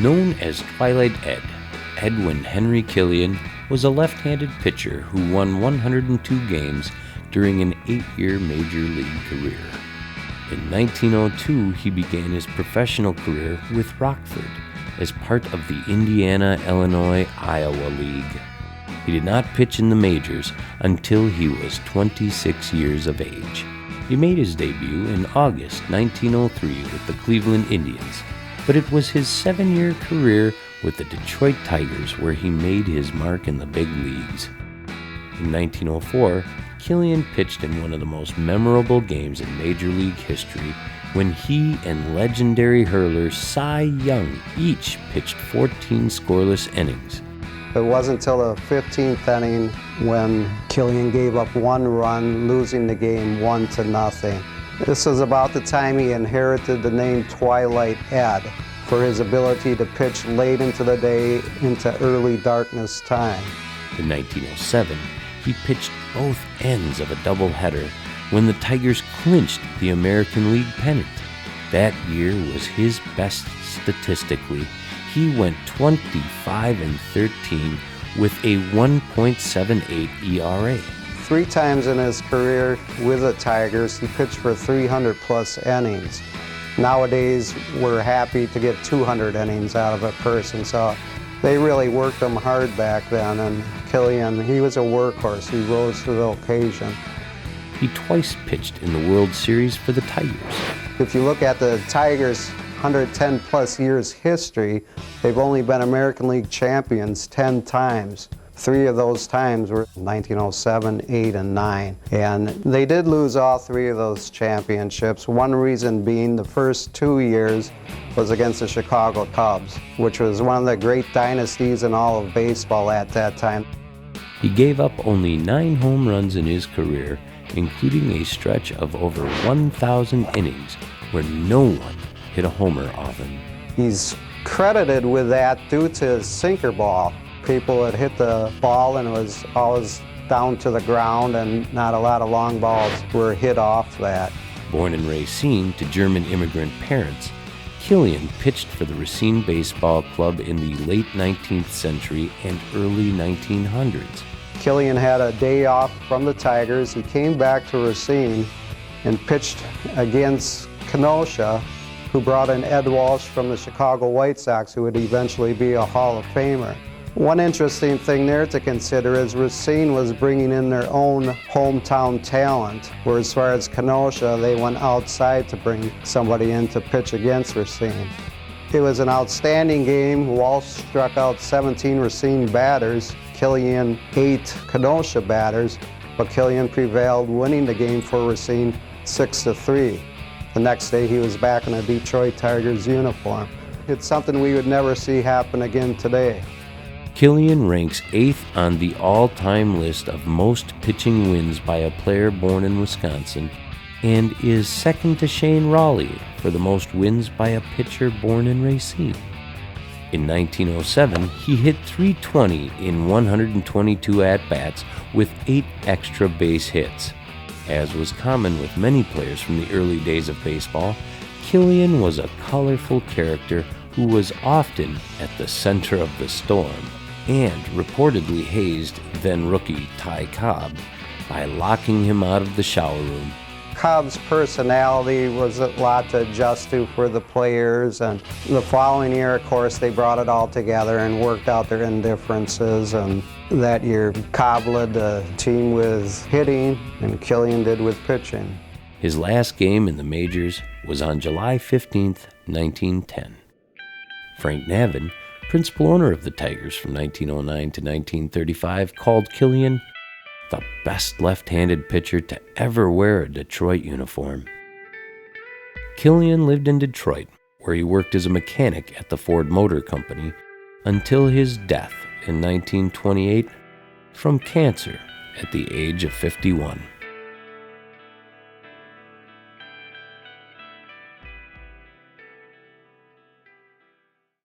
Known as Twilight Ed, Edwin Henry Killian was a left-handed pitcher who won 102 games during an 8-year major league career. In 1902, he began his professional career with Rockford as part of the Indiana-Illinois-Iowa League. He did not pitch in the majors until he was 26 years of age. He made his debut in August 1903 with the Cleveland Indians, but it was his 7-year career with the Detroit Tigers where he made his mark in the big leagues. In 1904, Killian pitched in one of the most memorable games in Major League history when he and legendary hurler Cy Young each pitched 14 scoreless innings. It wasn't until the 15th inning when Killian gave up 1 run, losing the game 1-0. This was about the time he inherited the name Twilight Ed for his ability to pitch late into the day into early darkness time. In 1907, he pitched both ends of a doubleheader when the Tigers clinched the American League pennant. That year was his best statistically. He went 25-13 with a 1.78 ERA. 3 times in his career with the Tigers, he pitched for 300-plus innings. Nowadays, we're happy to get 200 innings out of a person, so they really worked him hard back then, and Killian, he was a workhorse. He rose to the occasion. He twice pitched in the World Series for the Tigers. If you look at the Tigers' 110-plus years history, they've only been American League champions 10 times. 3 of those times were 1907, 8, and 9. And they did lose all 3 of those championships. One reason being the first 2 years was against the Chicago Cubs, which was one of the great dynasties in all of baseball at that time. He gave up only 9 home runs in his career, including a stretch of over 1,000 innings where no one hit a homer off him. He's credited with that due to his sinker ball. People would hit the ball and it was always down to the ground, and not a lot of long balls were hit off that. Born in Racine to German immigrant parents, Killian pitched for the Racine Baseball Club in the late 19th century and early 1900s. Killian had a day off from the Tigers. He came back to Racine and pitched against Kenosha, who brought in Ed Walsh from the Chicago White Sox, who would eventually be a Hall of Famer. One interesting thing there to consider is Racine was bringing in their own hometown talent, where as far as Kenosha, they went outside to bring somebody in to pitch against Racine. It was an outstanding game. Walsh struck out 17 Racine batters, Killian 8 Kenosha batters, but Killian prevailed, winning the game for Racine 6-3. The next day he was back in a Detroit Tigers uniform. It's something we would never see happen again today. Killian ranks 8th on the all-time list of most pitching wins by a player born in Wisconsin and is second to Shane Raleigh for the most wins by a pitcher born in Racine. In 1907, he hit .320 in 122 at-bats with 8 extra base hits. As was common with many players from the early days of baseball, Killian was a colorful character who was often at the center of the storm and reportedly hazed then-rookie Ty Cobb by locking him out of the shower room. Cobb's personality was a lot to adjust to for the players, and the following year, of course, they brought it all together and worked out their indifferences, and that year Cobb led the team with hitting and Killian did with pitching. His last game in the majors was on July 15th, 1910. Frank Navin, principal owner of the Tigers from 1909 to 1935, called Killian the best left-handed pitcher to ever wear a Detroit uniform. Killian lived in Detroit, where he worked as a mechanic at the Ford Motor Company until his death in 1928 from cancer at the age of 51.